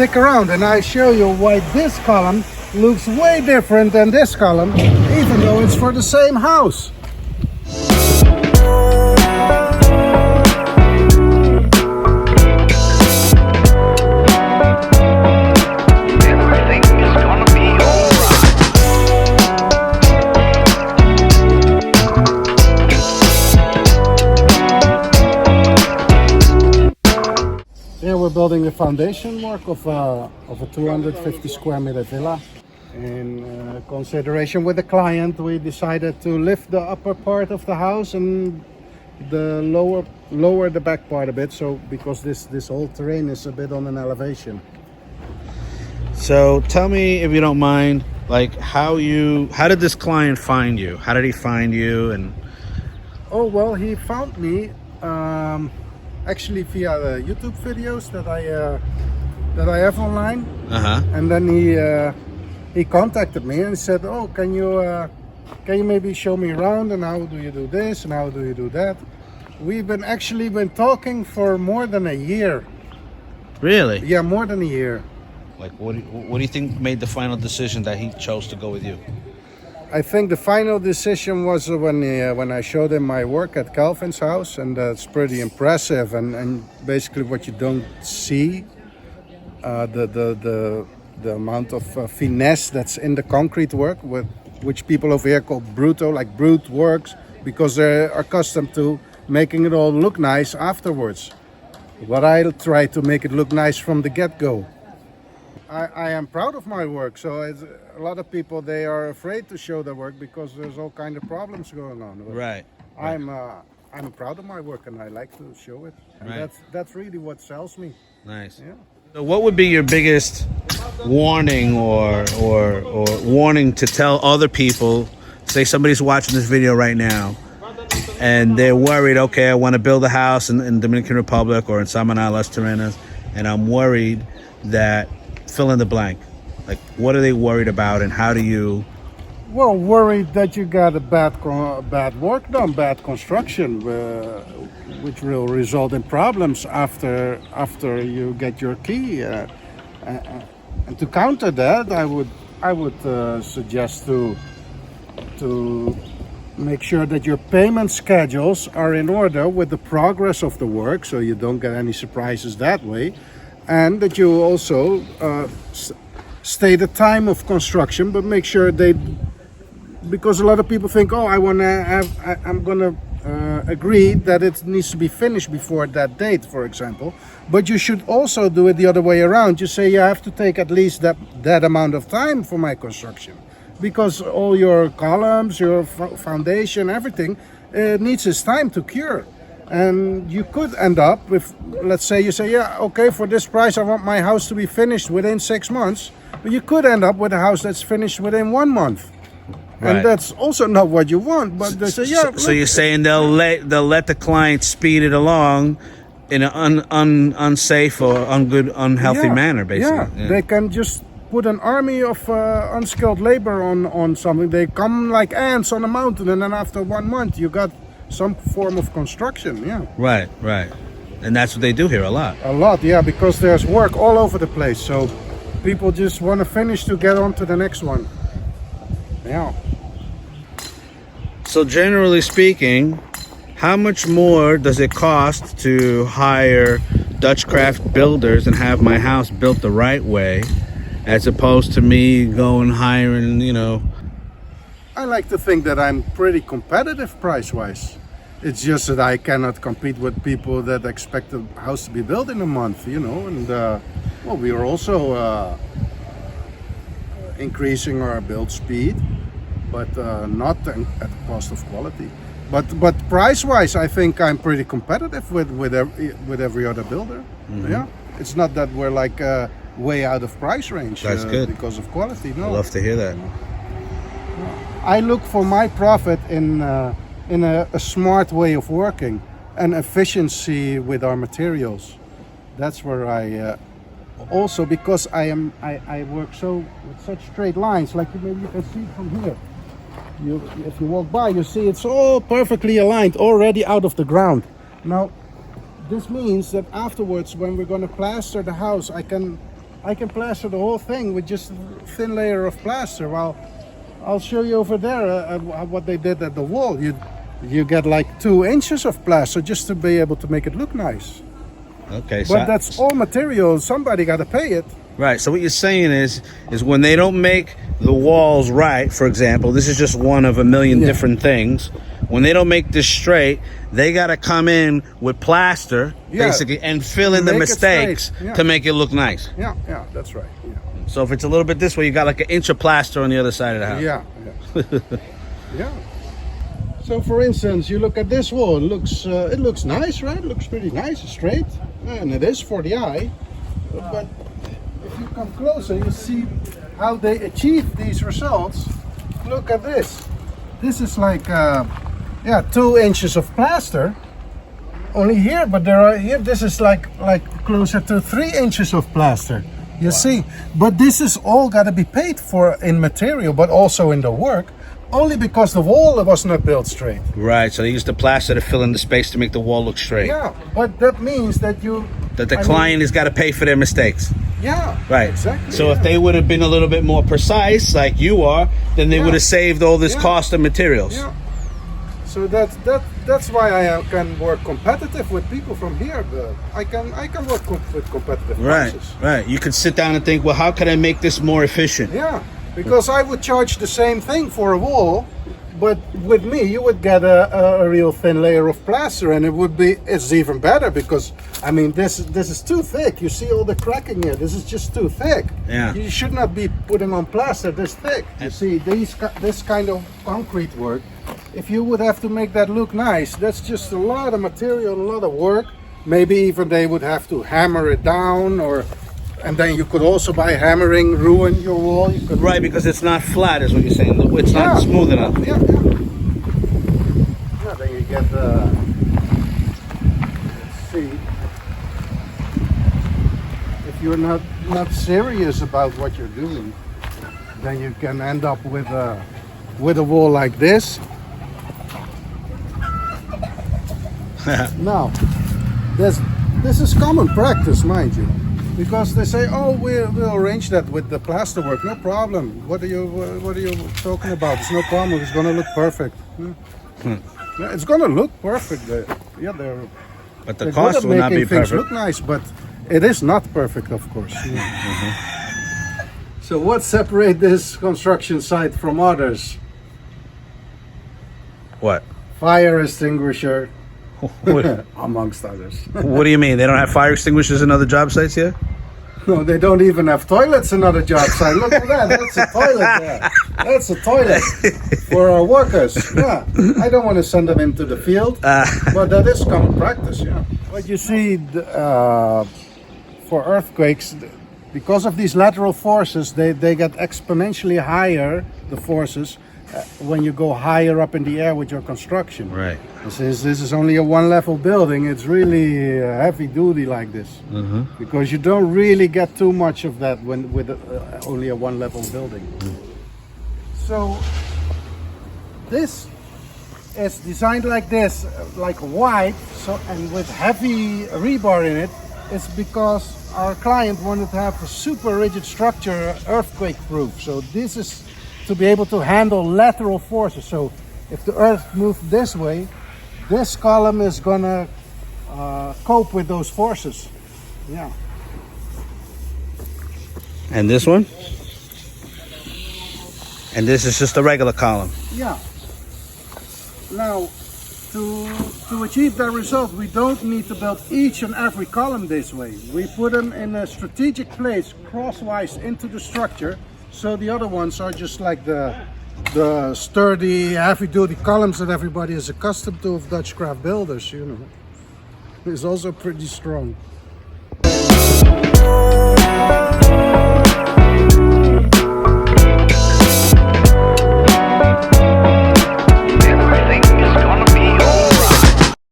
stick around and I show you why this column looks way different than this column, even though it's for the same house. Here we're building the foundation work of a 250 square meter villa. In consideration with the client, we decided to lift the upper part of the house and the lower the back part a bit. So because this whole terrain is a bit on an elevation. So tell me, if you don't mind, like how did this client find you? How did he find you? And oh well, he found me. Actually via the YouTube videos that I have online, and then he contacted me and said, "Oh, can you maybe show me around and how do you do this and how do you do that?" We've been talking for more than a year. Really? Yeah, more than a year. Like, what do you think made the final decision that he chose to go with you? I think the final decision was when I showed him my work at Calvin's house, and it's pretty impressive. And basically, what you don't see, the amount of finesse that's in the concrete work, which people over here call bruto, like brute works, because they're accustomed to making it all look nice afterwards. But I'll try to make it look nice from the get-go. I am proud of my work, so a lot of people, they are afraid to show their work because there's all kind of problems going on. But Right. I'm proud of my work and I like to show it. And Right. that's really what sells me. Nice. Yeah. So what would be your biggest warning or warning to tell other people? Say somebody's watching this video right now and they're worried, okay, I want to build a house in Dominican Republic or in Samana, Las Terrenas, and I'm worried that fill in the blank. Like, what are they worried about, and how do you? Well, worried that you got a bad work done, bad construction, which will result in problems after you get your key. And to counter that, I would suggest to make sure that your payment schedules are in order with the progress of the work, so you don't get any surprises that way. And that you also state the time of construction, but make sure because a lot of people think, oh, I'm gonna agree that it needs to be finished before that date, for example. But you should also do it the other way around. You say you have to take at least that amount of time for my construction, because all your columns, your foundation, everything needs its time to cure. And you could end up with, let's say you say, yeah, okay, for this price I want my house to be finished within 6 months, but you could end up with a house that's finished within 1 month. Right. And that's also not what you want. But they say, yeah. So you're saying they'll let the client speed it along in an unsafe or unhealthy manner, basically. Yeah, they can just put an army of unskilled labor on something. They come like ants on a mountain, and then after 1 month you got some form of construction. Yeah. Right. And that's what they do here a lot. A lot, yeah, because there's work all over the place. So people just want to finish to get on to the next one. Yeah. So generally speaking, how much more does it cost to hire DutchCraft builders and have my house built the right way, as opposed to me going hiring, I like to think that I'm pretty competitive price-wise. It's just that I cannot compete with people that expect a house to be built in a month, and well, we are also increasing our build speed, but not at the cost of quality. But price-wise, I think I'm pretty competitive with every other builder. Mm-hmm. Yeah, it's not that we're like way out of price range. That's good because of quality. No, I love to hear that. I look for my profit in a smart way of working and efficiency with our materials. That's where I also, because I work with such straight lines, like maybe you can see from here. If you walk by, you see it's all perfectly aligned, already out of the ground. Now, this means that afterwards, when we're going to plaster the house, I I can plaster the whole thing with just a thin layer of plaster. Well, I'll show you over there what they did at the wall. You get like 2 inches of plaster just to be able to make it look nice. Okay, But that's all material. Somebody got to pay it. right. So what you're saying is when they don't make the walls right, for example, this is just one of a million different things. When they don't make this straight, they got to come in with plaster, basically, and fill in the mistakes to make it look nice. Yeah, that's right. Yeah. So if it's a little bit this way, you got like an inch of plaster on the other side of the house. Yeah. Yeah. So for instance, you look at this wall, it looks nice, right? It looks pretty nice, straight, and it is for the eye. But if you come closer, you see how they achieve these results. Look at this. This is like 2 inches of plaster only here, but this is like closer to 3 inches of plaster. You see, but this is all got to be paid for in material, but also in the work, only because the wall was not built straight. Right, so they use the plaster to fill in the space to make the wall look straight. Yeah, but that means that the client has got to pay for their mistakes. Yeah, right. Exactly. So if they would have been a little bit more precise, like you are, then they would have saved all this cost of materials. Yeah. So that's why I can work competitive with people from here. I can work with competitive prices. Right. You could sit down and think, well, how can I make this more efficient? Yeah, because I would charge the same thing for a wall, but with me you would get a real thin layer of plaster, and it's even better because I mean this is too thick. You see all the cracking here. This is just too thick. Yeah. You should not be putting on plaster this thick. You see this kind of concrete work. If you would have to make that look nice, that's just a lot of material, a lot of work. Maybe even they would have to hammer it down, and then you could also by hammering ruin your wall. Right, because it's not flat, is what you're saying. It's not smooth enough. Yeah. Then you get let's see. If you're not serious about what you're doing, then you can end up with a wall like this. Now, this is common practice, mind you, because they say, "Oh, we'll arrange that with the plasterwork, no problem." What are you talking about? It's no problem. It's going to look perfect. Yeah, it's going to look perfect. But the cost will not be perfect. Look nice, but it is not perfect, of course. So, what separates this construction site from others? What? Fire extinguisher. Amongst others. What do you mean? They don't have fire extinguishers in other job sites here? No, they don't even have toilets in other job sites. Look at that. That's a toilet there. That's a toilet for our workers. Yeah. I don't want to send them into the field, but that is common practice. Yeah. But you see, for earthquakes, because of these lateral forces, they get exponentially higher, the forces, when you go higher up in the air with your construction. Right. Since this is only a one-level building, it's really heavy duty like this, because you don't really get too much of that with only a one-level building. So this is designed like this, like wide, and with heavy rebar in it. It's because our client wanted to have a super rigid structure, earthquake-proof. So this is to be able to handle lateral forces. So if the earth moves this way, this column is gonna cope with those forces. Yeah. And this one? And this is just a regular column. Yeah. Now, to achieve that result, we don't need to build each and every column this way. We put them in a strategic place crosswise into the structure, so the other ones are just like the sturdy, heavy-duty columns that everybody is accustomed to of DutchCraft builders, you know. It's also pretty strong.